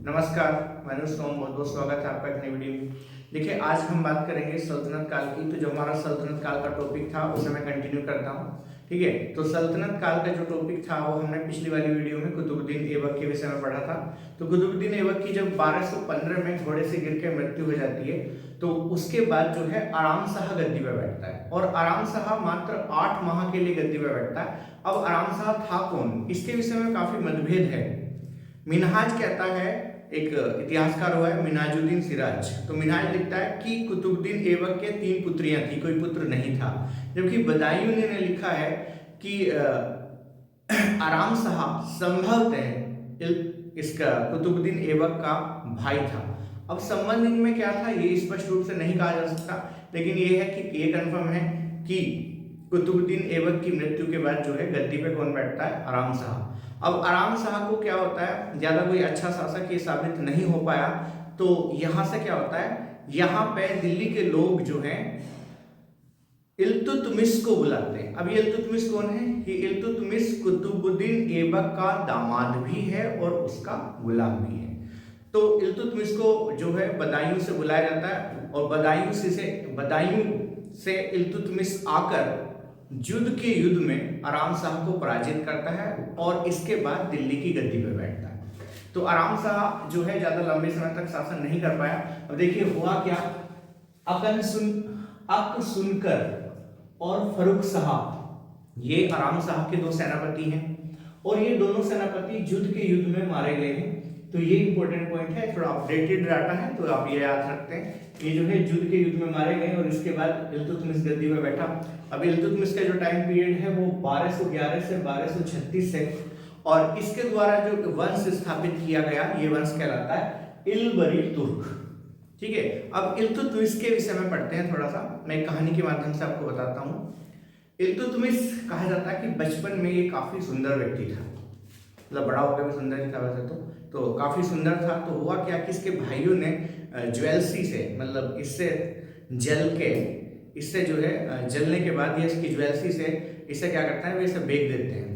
नमस्कार, मैं अनुज सोम, बहुत बहुत स्वागत है आपका एक नई वीडियो में। देखिए, आज हम बात करेंगे सल्तनत काल की। तो जो हमारा सल्तनत काल का टॉपिक था उसे मैं कंटिन्यू करता हूँ। ठीक है, तो सल्तनत काल का जो टॉपिक था वो हमने पिछली वाली वीडियो में कुतुबुद्दीन ऐबक के विषय में पढ़ा था। तो कुतुबुद्दीन ऐबक की जब 1215 में घोड़े से गिर के मृत्यु हो जाती है तो उसके बाद जो है आराम शाह गद्दी पे बैठता है, और आराम शाह मात्र 8 माह के लिए गद्दी पे बैठता है। अब आराम शाह था कौन, इसके विषय में काफी मतभेद है। मिनहाज कहता है, एक इतिहासकार हुआ है मिनहाजुद्दीन सिराज, तो मिनहाज लिखता है कि कुतुबुद्दीन ऐबक के 3 पुत्रियां थी, कोई पुत्र नहीं था। जबकि बदायूं ने लिखा है कि आराम शाह संभवतः इसका कुतुबुद्दीन ऐबक का भाई था। अब संबंध इनमें क्या था ये स्पष्ट रूप से नहीं कहा जा सकता, लेकिन ये है कि ये कंफर्म है कि कुतुबुद्दीन ऐबक की मृत्यु के बाद जो है गद्दी पे कौन बैठता है, आराम शाह। अब आराम शाह को क्या होता है, ज्यादा कोई अच्छा शासक ये साबित नहीं हो पाया, तो यहां से क्या होता है, यहाँ पे दिल्ली के लोग जो हैं इल्तुतमिश को बुलाते हैं। अब ये इल्तुतमिश कौन है, ये इल्तुतमिश कुतुबुद्दीन ऐबक का दामाद भी है और उसका गुलाम भी है। तो इल्तुतमिश को जो है बदायूं से बुलाया जाता है, और बदायूं से इल्तुतमिश आकर युद्ध में आराम शाह को पराजित करता है और इसके बाद दिल्ली की गद्दी पर बैठता है। तो आराम शाह जो है ज्यादा लंबे समय तक शासन नहीं कर पाया। अब देखिए हुआ क्या, अक सुनकर और फरुख शाह, ये आराम शाह के 2 सेनापति हैं, और ये दोनों सेनापति युद्ध में मारे गए हैं। तो ये इंपॉर्टेंट पॉइंट है, थोड़ा अपडेटेड डाटा है तो आप ये याद रखते हैं। ये जो है युद्ध में मारे गए और इसके बाद इल्तुतमिश गद्दी पे बैठा। अब इल्तुतमिश का जो टाइम पीरियड है वो 1211 से 1236 है, और इसके द्वारा जो वंश स्थापित किया गया ये वंश कहलाता है इल्बरी तुर्क। ठीक है, अब इल्तुतमिश के विषय में पढ़ते हैं थोड़ा सा, मैं एक कहानी के माध्यम से आपको बताता हूँ। इल्तुतमिश कहा जाता है कि बचपन में ये काफी सुंदर व्यक्ति था, मतलब बड़ा होकर भी सुंदर ही था वैसे तो काफी सुंदर था। तो हुआ क्या कि इसके भाइयों ने ज्वेलसी से, मतलब इससे जो है जलने के बाद ये इसकी ज्वेलसी से इसे क्या करता है, वे इसे बेच देते हैं।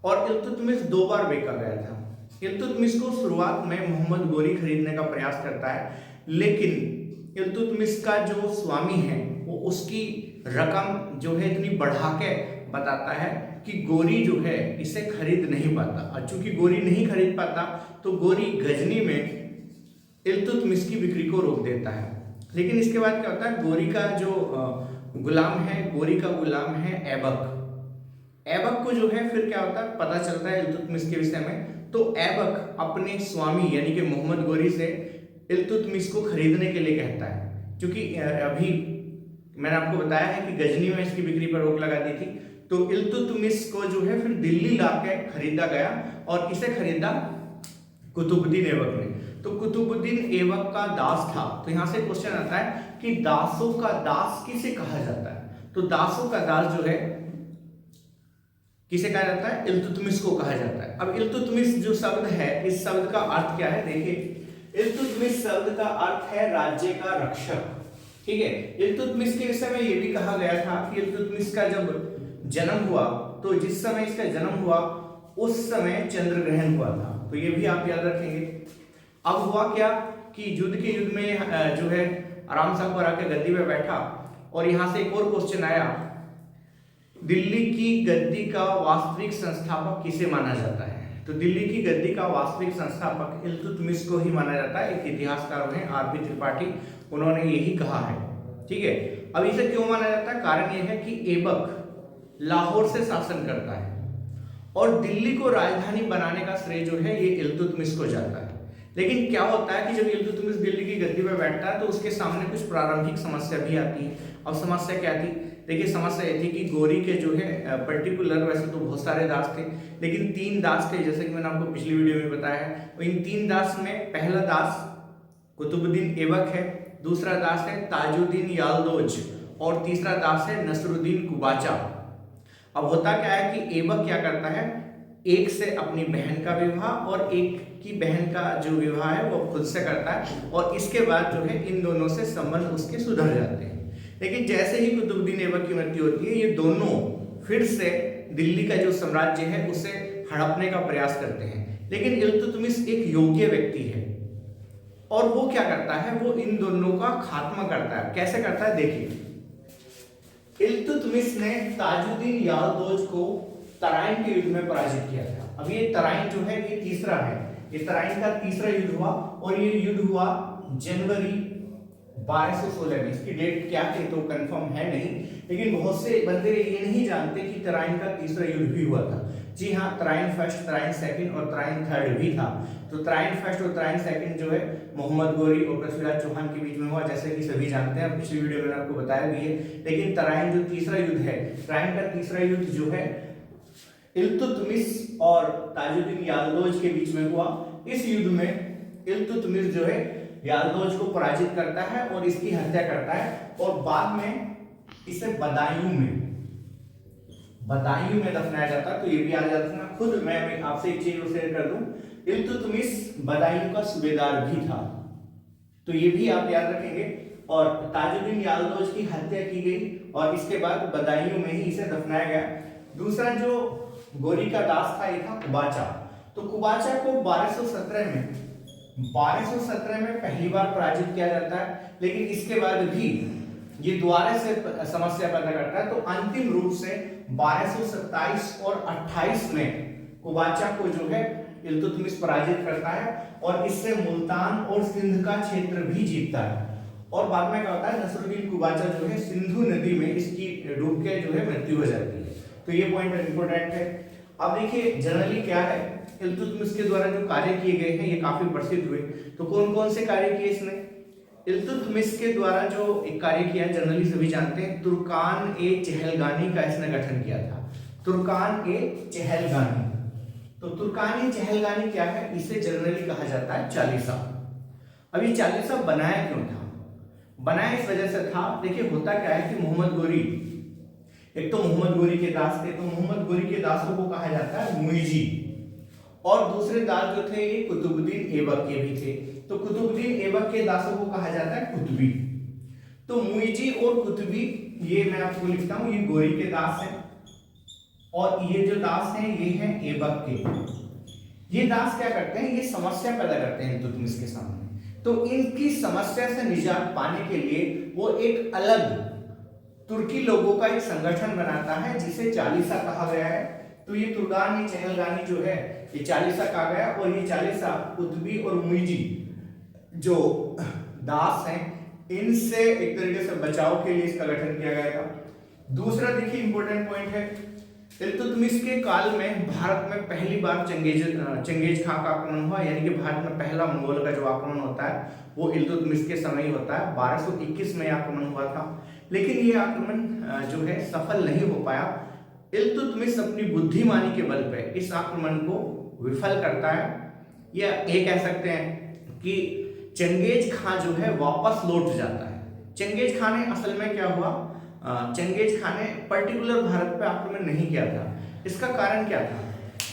और इल्तुतमिश 2 बार बेचा गया था। इल्तुतमिश को शुरुआत में मोहम्मद गोरी खरीदने का प्रयास करता है, लेकिन इल्तुतमिश का जो स्वामी है वो उसकी रकम जो है इतनी बढ़ा के बताता है कि गोरी जो है इसे खरीद नहीं पाता, और चूंकि गोरी नहीं खरीद पाता तो गोरी गजनी में इल्तुतमिश की बिक्री को रोक देता है। लेकिन इसके बाद क्या होता है, गोरी का जो गुलाम है ऐबक को जो है फिर क्या होता है पता चलता है इल्तुतमिश के विषय में। तो ऐबक अपने स्वामी यानी कि मोहम्मद गोरी से इल्तुतमिश को खरीदने के लिए कहता है, क्योंकि अभी मैंने आपको बताया है कि गजनी में इसकी बिक्री पर रोक लगा दी थी। तो इल्तुतमिश को जो है फिर दिल्ली लाके खरीदा गया, और इसे खरीदा कुतुबुद्दीन ऐबक ने। तो कुतुबुद्दीन ऐबक का दास था। तो यहां से क्वेश्चन आता है कि दासों का दास किसे कहा जाता है, तो दासों का दास जो है किसे कहा जाता है, इल्तुतमिश को कहा जाता है। अब इल्तुतमिश जो शब्द है, इस शब्द का अर्थ क्या है, देखिए इल्तुतमिश शब्द का अर्थ है राज्य का रक्षक। ठीक है, इल्तुतमिश के विषय में यह भी कहा गया था कि इल्तुतमिश का जब जन्म हुआ तो जिस समय इसका जन्म हुआ उस समय चंद्र ग्रहण हुआ था, तो ये भी आप याद रखेंगे। अब हुआ क्या कि युद्ध में जो है आराम शाह पर आकर गद्दी पे बैठा, और यहां से एक और क्वेश्चन आया, दिल्ली की गद्दी का वास्तविक संस्थापक किसे माना जाता है, तो दिल्ली की गद्दी का वास्तविक संस्थापक इल्तुतमिश को ही माना जाता है। एक इतिहासकार हैं आर.पी. त्रिपाठी, उन्होंने यही कहा है। ठीक है, अब इसे क्यों माना जाता है, कारण यह है कि ऐबक लाहौर से शासन करता है और दिल्ली को राजधानी बनाने का श्रेय जो है ये इल्तुतमिश को जाता है। लेकिन क्या होता है कि जब इल्तुतमिश दिल्ली की गद्दी पर बैठता है तो उसके सामने कुछ प्रारंभिक समस्या भी आती है। अब समस्या क्या थी, देखिए समस्या ये थी कि गोरी के जो है पर्टिकुलर, वैसे तो बहुत सारे दास थे लेकिन 3 दास थे, जैसे कि मैंने आपको पिछली वीडियो में बताया है। तो इन 3 दास में पहला दास कुतुबुद्दीन ऐबक है, दूसरा दास है ताजुद्दीन याल्दोज, और तीसरा दास है नसरुद्दीन कुबाचा। अब होता क्या है कि ऐबक क्या करता है, एक से अपनी बहन का विवाह और एक की बहन का जो विवाह है वो खुद से करता है, और इसके बाद जो है इन दोनों से संबंध उसके सुधर जाते हैं। लेकिन जैसे ही कुतुबुद्दीन ऐबक की मृत्यु होती है ये दोनों फिर से दिल्ली का जो साम्राज्य है उसे हड़पने का प्रयास करते हैं। लेकिन इल्तुतमिश एक योग्य व्यक्ति है और वो क्या करता है, वो इन दोनों का खात्मा करता है। कैसे करता है देखिए, इल्तुतमिश ने ताजुद्दीन यालदोज को तराइन के युद्ध में पराजित किया था। अब ये तराइन जो है ये तीसरा है, ये तराइन का तीसरा युद्ध हुआ और ये युद्ध हुआ जनवरी 1216 में। इसकी डेट क्या है तो कंफर्म है नहीं, लेकिन बहुत से बंदे ये नहीं जानते कि तराइन का तीसरा युद्ध भी हुआ था। जी हाँ, तराइन फर्स्ट, तराइन सेकंड और तराइन थर्ड भी था। तो तराइन फर्स्ट और तराइन सेकंड जो है मोहम्मद गोरी और पृथ्वीराज चौहान के बीच में हुआ, जैसे कि सभी जानते हैं, पिछली वीडियो में आपको बताया भी है। लेकिन तराइन जो तीसरा युद्ध है, तराइन का तीसरा युद्ध जो है इल्तुतमिश और ताजुद्दीन यालदोज के बीच में हुआ। इस युद्ध में इल्तुतमिश जो है यालदोज को पराजित करता है और इसकी हत्या करता है और बाद में इसे बदायूं में दफनाया जाता है। तो ये भी याद रखना, खुद मैं आपसे एक चीज शेयर कर दूं, इल्तुतमिश बदायूं का सूबेदार भी था, तो ये भी आप याद रखेंगे। और ताजुद्दीन यालदोज की हत्या की गई और इसके बाद बदायूं में ही इसे दफनाया गया। दूसरा जो गोरी का दास था ये था कुबाचा। तो कुबाचा को 1217 में पहली बार पराजित किया जाता है, लेकिन इसके बाद भी ये दोबारा से समस्या पैदा करता है। तो अंतिम रूप से 1227 और 28 में कुबाचा को जो है इल्तुतमिश पराजित करता है और इससे मुल्तान और सिंध का क्षेत्र भी जीतता है। और बाद में क्या होता है, नसरुद्दीन कुबाचा जो है सिंधु नदी में इसकी डूब के जो है मृत्यु हो जाती है। तो ये पॉइंट इंपोर्टेंट है। अब देखिए जनरली क्या है, इल्तुतमिश के द्वारा जो कार्य किए गए हैं ये काफी प्रसिद्ध हुए। तो कौन कौन से कार्य किए इसने? इल्तुतमिश के द्वारा जो एक कार्य किया जनरली सभी जानते हैं, तुर्कान ए चहलगानी का इसने गठन किया था। तुर्कान ए चहलगानी। तो तुर्कान ए चहलगानी क्या है, इसे जनरली कहा जाता है चालीसा। अब ये चालीसा बनाया क्यों था? बनाया इस वजह से था, देखिए होता क्या है कि मोहम्मद गोरी, एक तो मोहम्मद गोरी के दास थे, तो मोहम्मद गोरी के दासों को कहा जाता है मुइजी, और दूसरे दास जो थे ये कुतुबुद्दीन ऐबक के भी थे। तो कुतुबुद्दीन ऐबक के दासों को कहा जाता है कुतुबी। तो मुइजी और कुतुबी, ये मैं आपको लिखता हूं, ये गोरी के दास हैं और ये जो दास हैं ये हैं ऐबक के। ये दास क्या करते हैं, ये समस्या पैदा करते हैं इल्तुतमिश के सामने। तो इनकी समस्या से निजात पाने के लिए वो एक अलग तुर्की लोगों का एक संगठन बनाता है जिसे चालीसा कहा गया है। तो ये तुर्कान ये चहलगानी जो है ये चालीसा कहा गया, और ये चालीसा कुतुबी और मुइजी जो दास हैं इनसे एक तरीके से बचाव के लिए इसका गठन किया गया था। दूसरा देखिए इंपॉर्टेंट पॉइंट है, इल्तुतमिश के काल में भारत में पहली बार चंगेज खां का आक्रमण हुआ, यानी कि भारत में पहला मंगोल का जो आक्रमण होता है वो इल्तुतमिश के समय ही होता है। 1221 में आक्रमण हुआ था, लेकिन ये आक्रमण जो है सफल नहीं हो पाया। इल्तुतमिश अपनी बुद्धिमानी के बल पे इस आक्रमण को विफल करता है, या ये कह सकते हैं कि चंगेज खां जो है वापस लौट जाता है। चंगेज खां ने असल में क्या हुआ, चंगेज खां ने पर्टिकुलर भारत पे आक्रमण नहीं किया था। इसका कारण क्या था,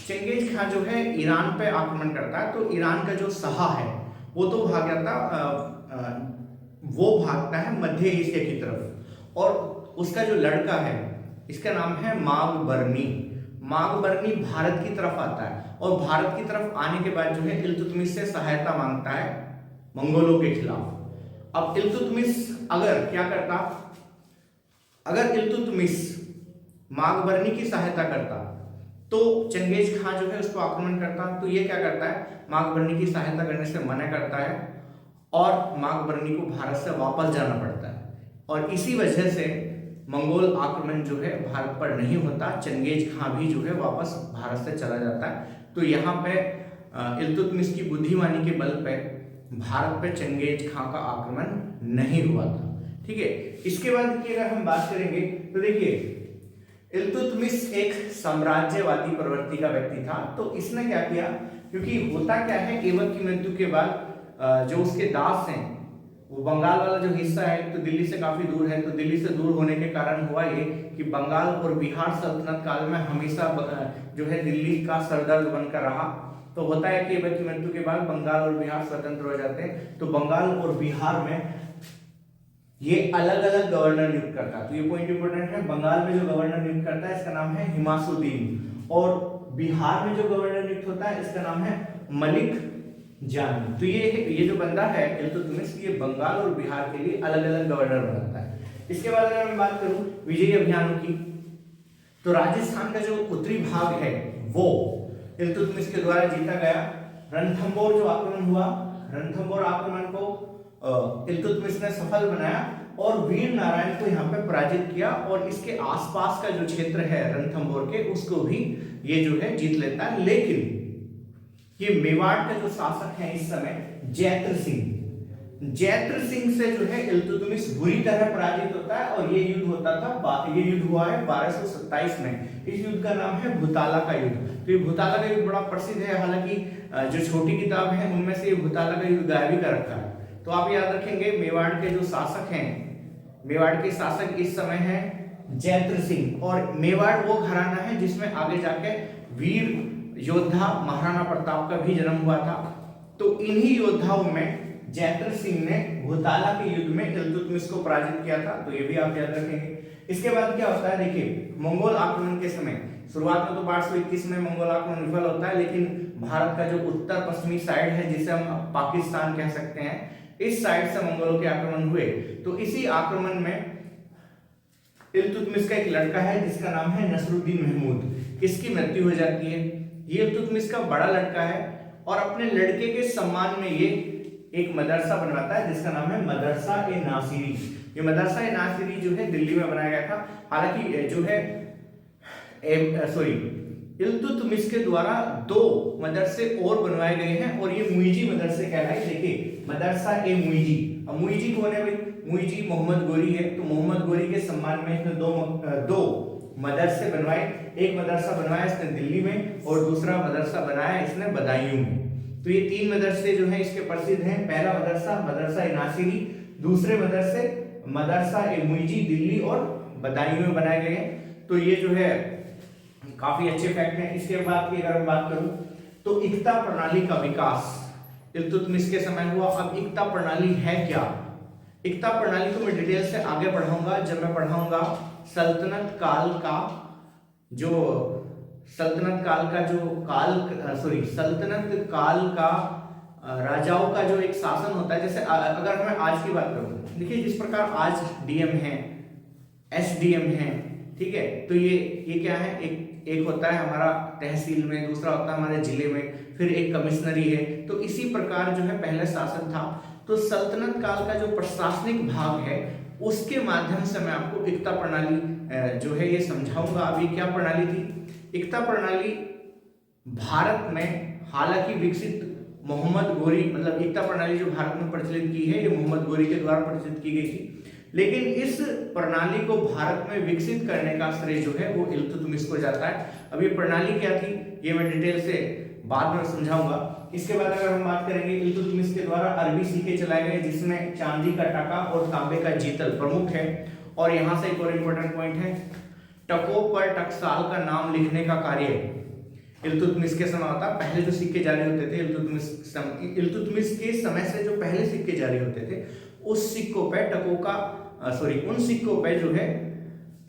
चंगेज खां जो है ईरान पे आक्रमण करता है, तो ईरान का जो शाह है वो तो भाग जाता, वो भागता है मध्य एशिया की तरफ, और उसका जो लड़का है इसका नाम है मागबर्नी। मागबर्नी भारत की तरफ आता है और भारत की तरफ आने के बाद जो है इल्तुतमिश से सहायता मांगता है मंगोलों के खिलाफ। अब इल्तुतमिश अगर क्या करता, अगर इल्तुतमिश मागबर्नी की सहायता करता तो चंगेज खां जो है उसको आक्रमण करता। तो ये क्या करता है, मागबर्नी की सहायता करने से मना करता है और मागबर्नी को भारत से वापस जाना पड़ता है, और इसी वजह से मंगोल आक्रमण जो है भारत पर नहीं होता। चंगेज खां भी जो है वापस भारत से चला जाता है। तो यहाँ पे इल्तुतमिश की बुद्धिमानी के बल पे भारत पे चंगेज खां का आक्रमण नहीं हुआ था। ठीक है, इसके बाद की अगर हम बात करेंगे तो देखिए इल्तुतमिश एक साम्राज्यवादी प्रवृत्ति का व्यक्ति था। तो इसने क्या किया, क्योंकि होता क्या है, ऐबक की मृत्यु के बाद जो उसके दास हैं वो बंगाल वाला जो हिस्सा है तो दिल्ली से काफी दूर है, तो दिल्ली से दूर होने के कारण हुआ ये कि बंगाल और बिहार सल्तनत काल में हमेशा जो है दिल्ली का सरदर्द बनकर रहा। तो होता है कि ऐबक की मृत्यु के बाद बंगाल और बिहार स्वतंत्र हो जाते हैं, तो बंगाल और बिहार में ये अलग अलग गवर्नर नियुक्त करता है। तो ये पॉइंट इंपोर्टेंट है, बंगाल में जो गवर्नर नियुक्त करता है इसका नाम है हिमासुद्दीन, और बिहार में जो गवर्नर नियुक्त होता है इसका नाम है मलिक जानी। तो ये जो बंदा है इल्तुतमिश, ये बंगाल और बिहार के लिए अलग अलग गवर्नर बनाता है। इसके बाद अगर मैं बात करूं विजयी अभियानों की, तो राजस्थान का जो उत्तरी भाग है वो इल्तुतमिश के द्वारा जीता गया। रणथंबोर जो आक्रमण हुआ, रणथंबोर आक्रमण को इल्तुतमिश ने सफल बनाया और वीर नारायण को यहाँ पे पराजित किया, और इसके आसपास का जो क्षेत्र है रणथंबोर के उसको भी ये जो है जीत लेता है। लेकिन ये मेवाड़ का जो शासक है इस समय जैत्र सिंह से जो है इल्तुतमिश बुरी तरह पराजित होता है, और ये युद्ध होता था, ये युद्ध हुआ है 1227 में। इस युद्ध का नाम है भूताला का युद्ध। तो ये भूताला का युद्ध बड़ा प्रसिद्ध है, हालांकि जो छोटी किताब है उनमें से ये भूताला का युद्ध गायब भी कर रखा है। तो आप याद रखेंगे मेवाड़ के जो शासक हैं, मेवाड़ के शासक इस समय है जैत्र सिंह, और मेवाड़ वो घराना है जिसमें आगे जाके वीर योद्धा महाराणा प्रताप का भी जन्म हुआ था। तो इन्हीं योद्धाओं में जैत्र सिंह ने भूताला के युद्ध में इल्तुतमिश को पराजित किया था। तो ये भी आप याद रखेंगे। इसके बाद क्या होता है, देखिए मंगोल आक्रमण के समय शुरुआत में तो 1221 में मंगोल आक्रमण विफल होता है, लेकिन भारत का जो उत्तर पश्चिमी साइड है जिसे हम पाकिस्तान कह सकते हैं, इस साइड से मंगोलों के आक्रमण हुए। तो इसी आक्रमण में इल्तुतमिश का एक लड़का है जिसका नाम है नसरुद्दीन महमूद, इसकी मृत्यु हो जाती है। ये इल्तुतमिश का बड़ा लड़का है और अपने लड़के के सम्मान में ये एक मदरसा बनवाता है जिसका नाम है मदरसा ए नासिरी। ये मदरसा ए नासिरी जो है दिल्ली में बनाया गया था। हालांकि जो है इल्तुतमिश के द्वारा 2 मदरसे और बनवाए गए हैं और ये मुइजी मदरसे कहलाए। देखिए मदरसा ए मुइजी, अब मुइजी कौन है भाई, मुइजी मोहम्मद गोरी है। तो मोहम्मद गोरी के सम्मान में इसने दो मदरसे बनवाए। एक मदरसा बनवाया इसने दिल्ली में और दूसरा मदरसा बनाया इसने बदायूं में। तो ये 3 मदरसे जो हैं इसके प्रसिद्ध हैं। पहला मदरसा मदरसा ए नासिरी, दूसरे मदरसे मदरसा ए मुइजी दिल्ली और बदायूं में बनाए गए हैं। तो ये जो है काफी अच्छे फैक्ट हैं। इसके बाद की अगर मैं बात करूं तो इक्ता प्रणाली का विकास इल्तुतमिश के समय हुआ। अब इक्ता प्रणाली है क्या, इक्ता प्रणाली को मैं डिटेल से आगे पढ़ाऊंगा जब मैं पढ़ाऊंगा सल्तनत काल का जो सल्तनत काल का राजाओं का जो एक शासन होता है। जैसे अगर मैं आज की बात करूं, देखिए जिस प्रकार आज डीएम है, एसडीएम है, ठीक है, तो ये क्या है, एक होता है हमारा तहसील में, दूसरा होता है हमारे जिले में, फिर एक कमिश्नरी है। तो इसी प्रकार जो है पहले शासन था। तो सल्तनत काल का जो प्रशासनिक भाग है उसके माध्यम से मैं आपको इक्ता प्रणाली जो है ये समझाऊंगा। अभी क्या प्रणाली थी, इक्ता प्रणाली भारत में हालांकि विकसित मोहम्मद गोरी, मतलब इक्ता प्रणाली जो भारत में प्रचलित की है ये मोहम्मद गोरी के द्वारा प्रचलित की गई थी, लेकिन इस प्रणाली को भारत में विकसित करने का श्रेय जो है वो इल्तुतमिश को जाता है। अब ये प्रणाली क्या थी ये मैं डिटेल से बाद में समझाऊंगा। इसके बाद अगर हम बात करेंगे इल्तुतमिश के द्वारा अरबी सिक्के चलाए गए जिसमें चांदी का टका और तांबे का जीतल प्रमुख है। और यहाँ से एक और इम्पोर्टेंट पॉइंट है, टकों पर टकसाल का नाम लिखने का कार्य इल्तुतमिश के समय होता। पहले जो सिक्के जारी होते थे इल्तुतमिश के समय से जो पहले सिक्के जारी होते थे उस सिक्कों पे उन सिक्कों पे जो है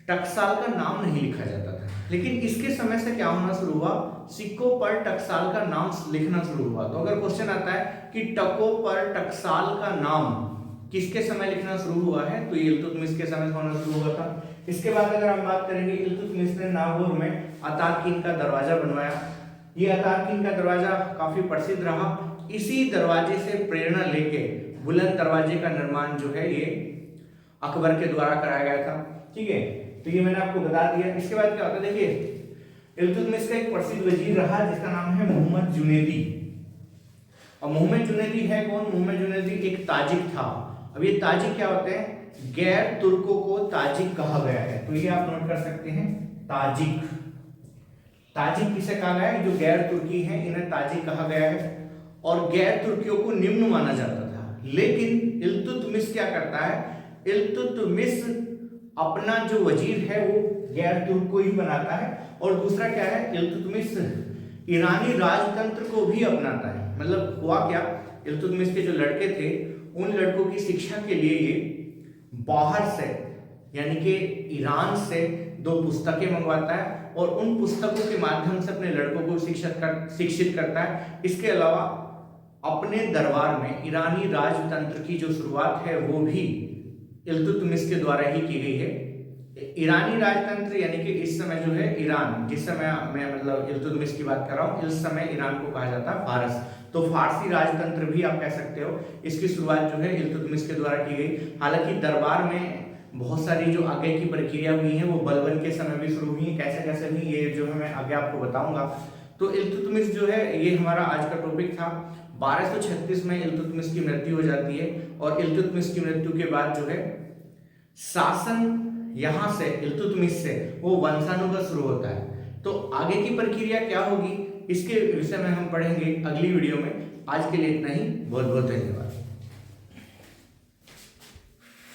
टकसाल का नाम नहीं लिखा जाता था। लेकिन इसके समय से क्या होना शुरू हुआ, सिक्कों पर टकसाल का नाम लिखना शुरू हुआ। तो अगर क्वेश्चन आता है कि टकों पर टकसाल का नाम किसके समय लिखना शुरू हुआ है, तो ये इल्तुतमिश के समय होना शुरू हुआ था। इसके बाद अगर हम बात करेंगे इल्तुतमिश ने नागौर में अतारकीन का दरवाजा बनवाया। ये अतारकीन का दरवाजा काफी प्रसिद्ध रहा। इसी दरवाजे से प्रेरणा लेके बुलंद दरवाजे का निर्माण जो है ये अकबर के द्वारा कराया गया था। ठीक है, तो ये मैंने आपको बता दिया। इसके बाद क्या होता है, देखिए इल्तुतमिश का एक प्रसिद्ध वजीर रहा जिसका नाम है मोहम्मद जुनैदी। और मोहम्मद जुनैदी है कौन, मोहम्मद जुनैदी एक ताजिक था। अब ये ताजिक क्या होते हैं, गैर तुर्कों को ताजिक कहा गया है। तो ये आप नोट कर सकते हैं, ताजिक, ताजिक किसे कहा गया है, जो गैर तुर्की है इन्हें ताजिक कहा गया है। और गैर तुर्कियों को निम्न माना जाता था। लेकिन इल्तुतमिश क्या करता है, इल्तुतमिश अपना जो वजीर है वो गैर तुर्क को ही बनाता है। और दूसरा क्या है, इल्तुतमिश ईरानी राजतंत्र को भी अपनाता है। मतलब हुआ क्या, इल्तुतमिश के जो लड़के थे उन लड़कों की शिक्षा के लिए ये बाहर से यानी कि ईरान से 2 पुस्तकें मंगवाता है और उन पुस्तकों के माध्यम से अपने लड़कों को शिक्षित करता है। इसके अलावा अपने दरबार में ईरानी राजतंत्र की जो शुरुआत है वो भी इल्तुतमिश के द्वारा ही की गई है। ईरानी राजतंत्र यानी कि इस समय जो है ईरान, जिस समय मैं मतलब इल्तुतमिश की बात कर रहा हूँ, इस समय ईरान को कहा जाता है फारस, तो फारसी राजतंत्र भी आप कह सकते हो। इसकी शुरुआत जो है इल्तुतमिश के द्वारा की गई। हालांकि दरबार में बहुत सारी जो आगे की प्रक्रिया हुई है वो बलबन के समय भी शुरू हुई है, कैसे कैसे हुई ये जो है मैं आगे आपको बताऊंगा। तो इल्तुतमिश जो है ये हमारा आज का टॉपिक था। 1236 में इल्तुतमिश की मृत्यु हो जाती है और इल्तुतमिश की मृत्यु के बाद जो है शासन यहां से इल्तुतमिश से वो वंशानुगत शुरू होता है। तो आगे की प्रक्रिया क्या होगी इसके विषय में हम पढ़ेंगे अगली वीडियो में। आज के लिए इतना ही, बहुत बहुत धन्यवाद।